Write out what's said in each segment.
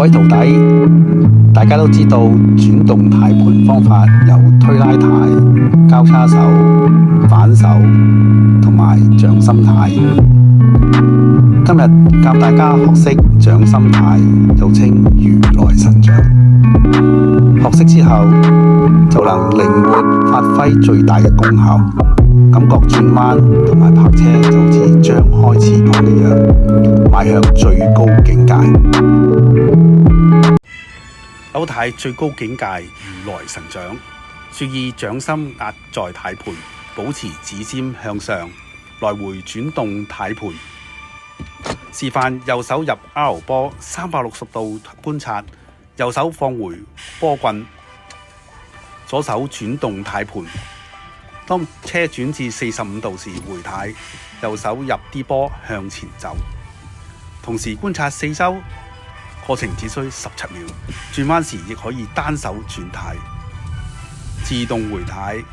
位徒弟，大家都知道轉動軚盤方法有推拉軚、交叉手、反手同埋掌心軚。今日教大家學識掌心軚，又稱如來神掌。學識之後就能靈活發揮最大嘅功效，感覺轉彎同埋泊車就好似張開翅膀一樣，邁向最高境界。扭軚最高境界如來神掌，注意掌心壓在軚盤，保持指尖向上，來回轉動軚盤。示範右手入 R 波360度觀察，右手放回波棍，左手轉動軚盤。當車轉至45度時回軚，右手入 D 波向前走，同時觀察四周。過程只需17秒，轉彎時亦可以單手轉軚，自動回軚。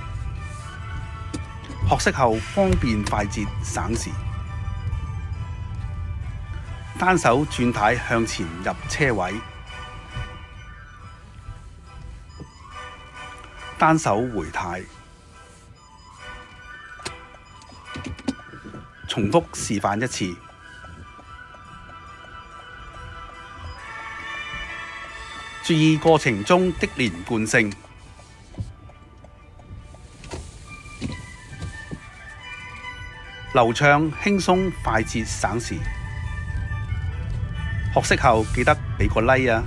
學識後方便快捷省時。單手轉軚向前入車位，單手回軚。重複示範一次。注意過程中的連貫性，流暢、輕鬆、快捷、省時。學識後記得俾個 like啊！